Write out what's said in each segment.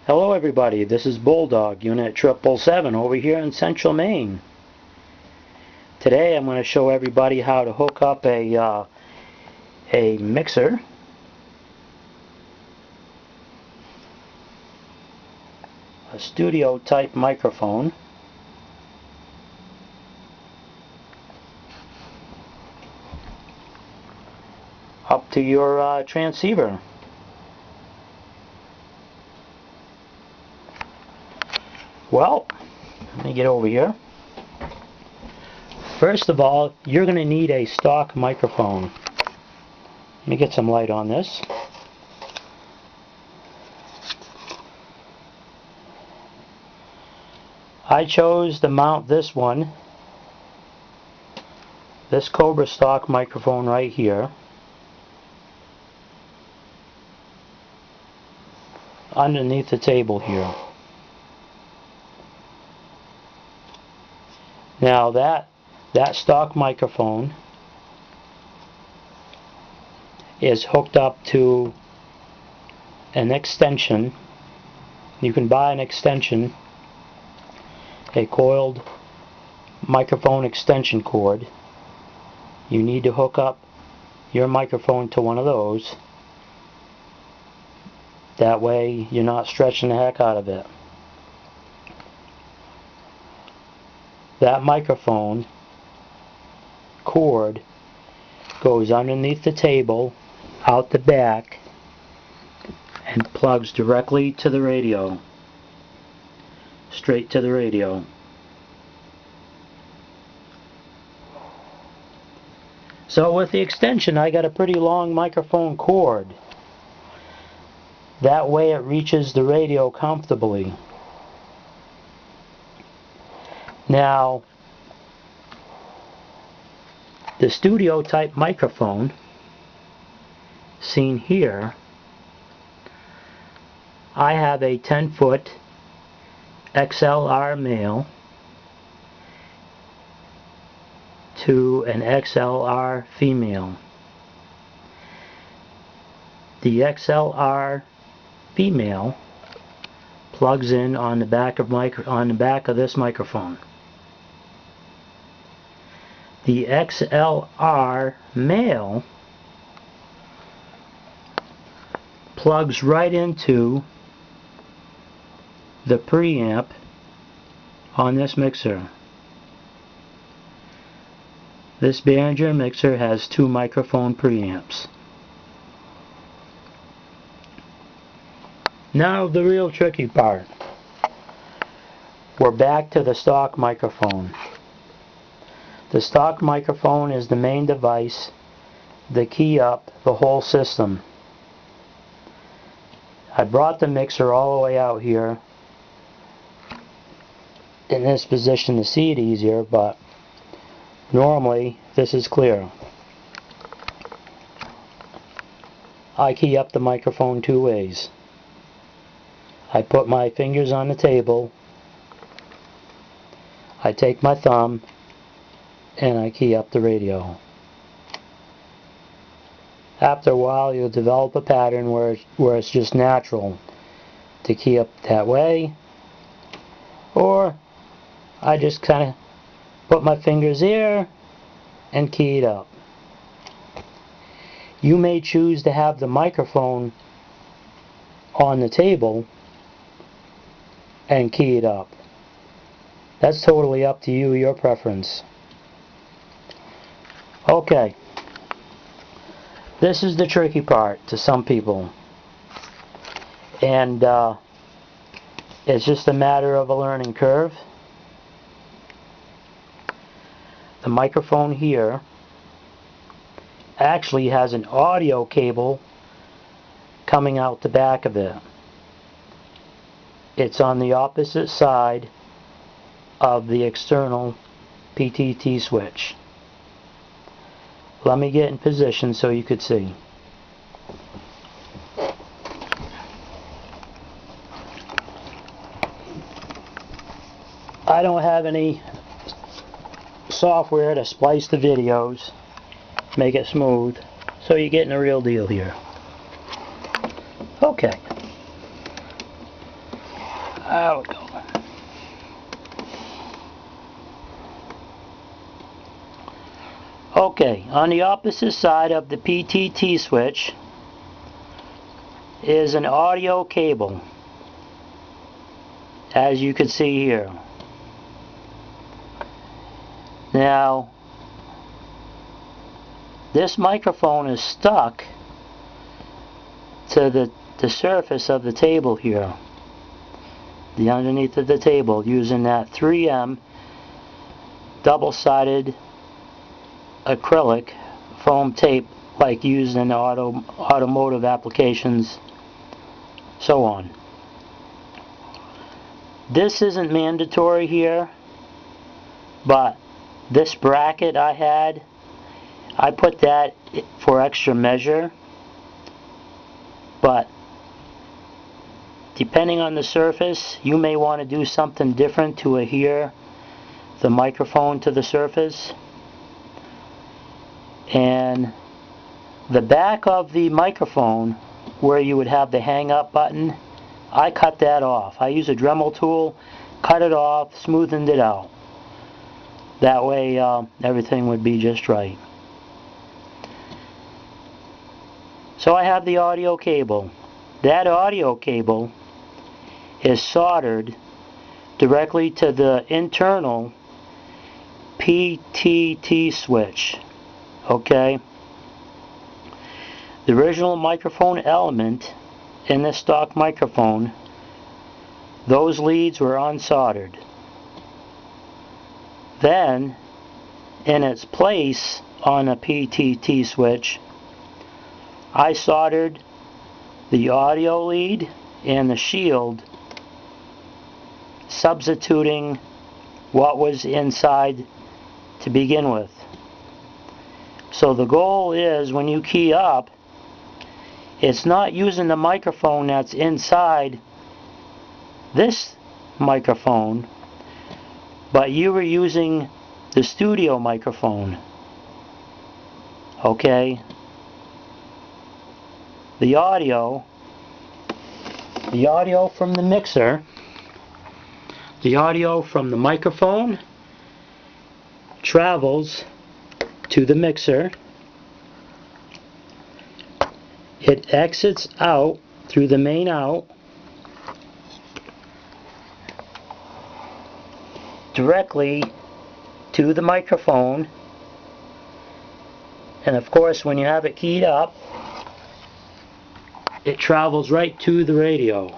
Hello everybody, this is Bulldog, Unit 777 over here in Central Maine. Today I'm going to show everybody how to hook up a mixer a studio type microphone up to your transceiver. Well, let me get over here. First of all, you're going to need a stock microphone. Let me get some light on this. I chose to mount this one, this Cobra stock microphone right here, underneath the table here. Now that stock microphone is hooked up to an extension. You can buy an extension, a coiled microphone extension cord. You need to hook up your microphone to one of those. That way you're not stretching the heck out of it. That microphone cord goes underneath the table, out the back, and plugs directly to the radio. Straight to the radio. So with the extension, I got a pretty long microphone cord. That way it reaches the radio comfortably. Now, the studio type microphone seen here, I have a 10-foot XLR male to an XLR female. The XLR female plugs in on the back of this microphone. The XLR male plugs right into the preamp on this mixer. This Behringer mixer has 2 microphone preamps. Now the real tricky part. We're back to the stock microphone. The stock microphone is the main device, the key up the whole system. I brought the mixer all the way out here in this position to see it easier, but normally this is clear. I key up the microphone 2 ways. I put my fingers on the table, I take my thumb, and I key up the radio. After a while you'll develop a pattern where it's just natural to key up that way, or I just kind of put my fingers here and key it up. You may choose to have the microphone on the table and key it up. That's totally up to you, your preference. Okay, this is the tricky part to some people, and it's just a matter of a learning curve. The microphone here actually has an audio cable coming out the back of it. It's on the opposite side of the external PTT switch. Let me get in position so you could see. I don't have any software to splice the videos, make it smooth, so you're getting a real deal here. Okay. There we go. Okay, on the opposite side of the PTT switch is an audio cable, as you can see here. Now, this microphone is stuck to the surface of the table here, the underneath of the table, using that 3M double-sided acrylic foam tape like used in automotive applications, so on. This isn't mandatory here, but this bracket I put that for extra measure, but depending on the surface, you may want to do something different to adhere the microphone to the surface. And the back of the microphone, where you would have the hang up button, I cut that off. I use a Dremel tool, cut it off, smoothened it out. That way everything would be just right. So I have the audio cable. That audio cable is soldered directly to the internal PTT switch. Okay? The original microphone element in the stock microphone, those leads were unsoldered. Then, in its place on a PTT switch, I soldered the audio lead and the shield, substituting what was inside to begin with. So the goal is, when you key up, it's not using the microphone that's inside this microphone, but you were using the studio microphone. Okay? The audio from the mixer, the audio from the microphone travels to the mixer. It exits out through the main out directly to the microphone, and of course when you have it keyed up, it travels right to the radio.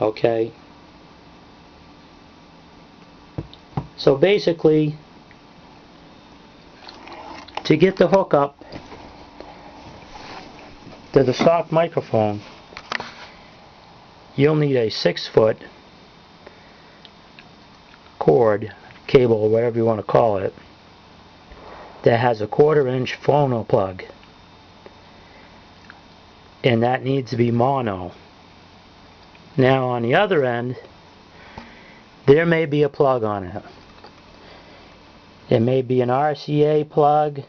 Okay? So basically, to get the hookup to the stock microphone, you'll need a 6-foot cord, cable, or whatever you want to call it, that has a 1/4-inch phono plug, and that needs to be mono. Now on the other end, there may be a plug on it. It may be an RCA plug.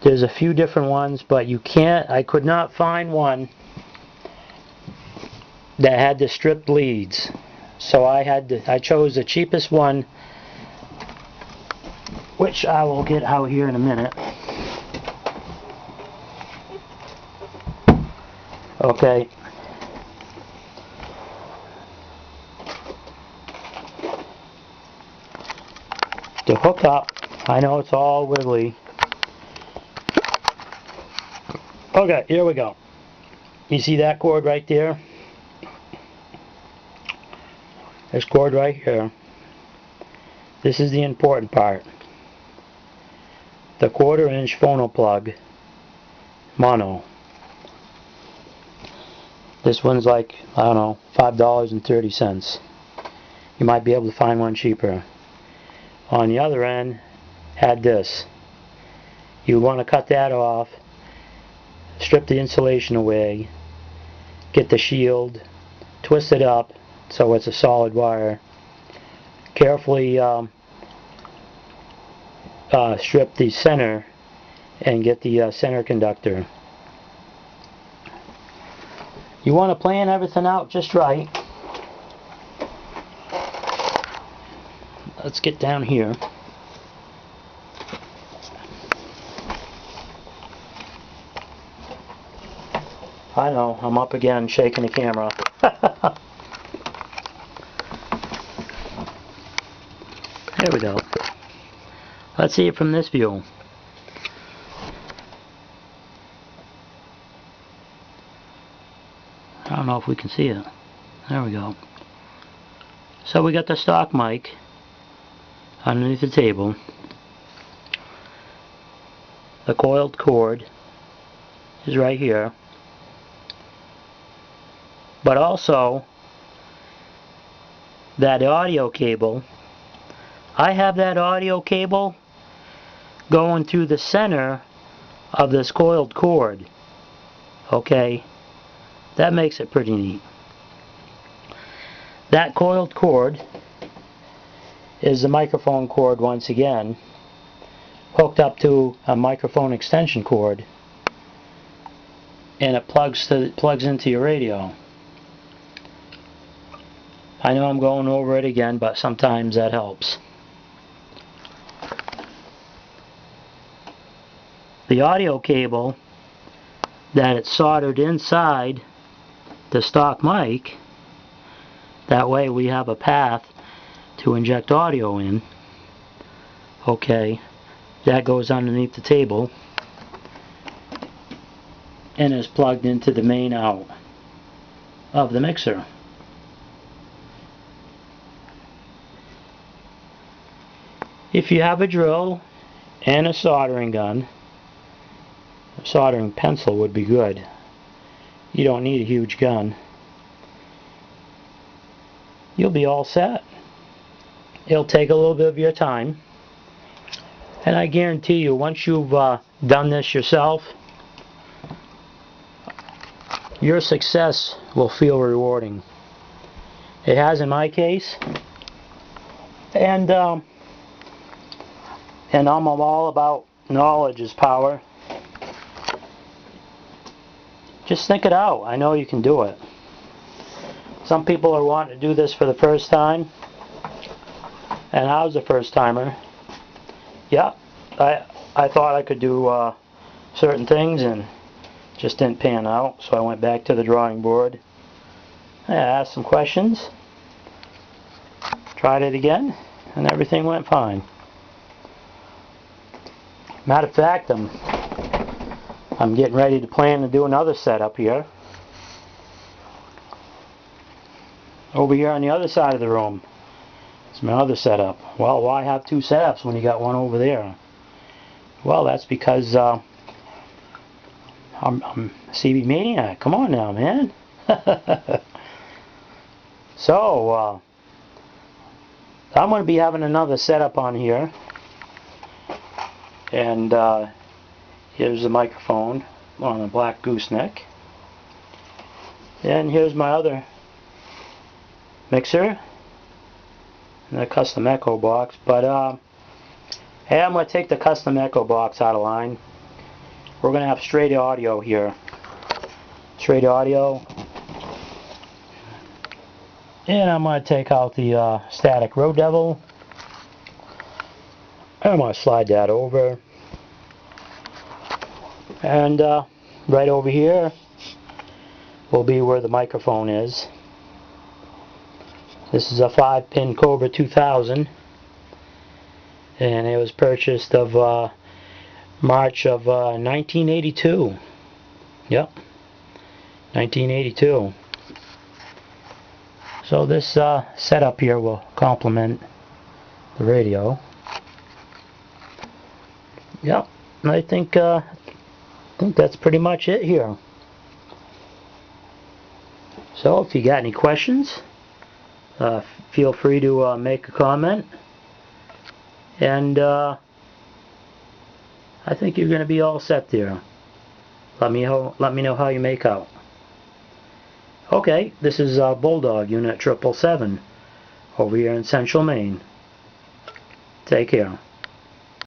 There's a few different ones, but I could not find one that had the stripped leads. So I chose the cheapest one, which I will get out here in a minute. Okay. To hook up, I know it's all wiggly. Okay, here we go. You see that cord right there? This cord right here. This is the important part. The 1/4-inch phono plug, mono. This one's like, I don't know, $5.30. You might be able to find one cheaper. On the other end, had this. You want to cut that off, strip the insulation away, get the shield, twist it up so it's a solid wire, carefully strip the center and get the center conductor. You want to plan everything out just right. let's get down here. I know, I'm up again, shaking the camera. There we go. Let's see it from this view. I don't know if we can see it. There we go. So we got the stock mic underneath the table. The coiled cord is right here. But also, that audio cable, I have that audio cable going through the center of this coiled cord. Okay, that makes it pretty neat. That coiled cord is the microphone cord once again, hooked up to a microphone extension cord, and it plugs into your radio. I know I'm going over it again, but sometimes that helps. The audio cable that it's soldered inside the stock mic, that way we have a path to inject audio in. Okay, that goes underneath the table and is plugged into the main out of the mixer. If you have a drill and a soldering gun, a soldering pencil would be good. You don't need a huge gun. You'll be all set. It'll take a little bit of your time, and I guarantee you, once you've done this yourself, your success will feel rewarding. It has in my case, and I'm all about knowledge is power. Just think it out. I know you can do it. Some people are wanting to do this for the first time, and I was a first timer. Yeah, I thought I could do certain things and just didn't pan out, so I went back to the drawing board. I asked some questions, tried it again, and everything went fine. Matter of fact, I'm getting ready to plan to do another setup here. Over here on the other side of the room is my other setup. Well, why have two setups when you got one over there? Well, that's because I'm a CB maniac. Come on now, man. So, I'm going to be having another setup on here. And here's the microphone on a black gooseneck. And here's my other mixer and a custom echo box. But hey, I'm going to take the custom echo box out of line. We're going to have straight audio here. Straight audio. And I'm going to take out the static Road Devil. I'm going to slide that over. And right over here will be where the microphone is. This is a 5-pin Cobra 2000. And it was purchased of March of 1982. Yep. 1982. So this setup here will complement the radio. Yep, I think that's pretty much it here. So if you got any questions, feel free to make a comment, and I think you're going to be all set there. Let me know how you make out. Okay, this is Bulldog Unit 777 over here in Central Maine. Take care.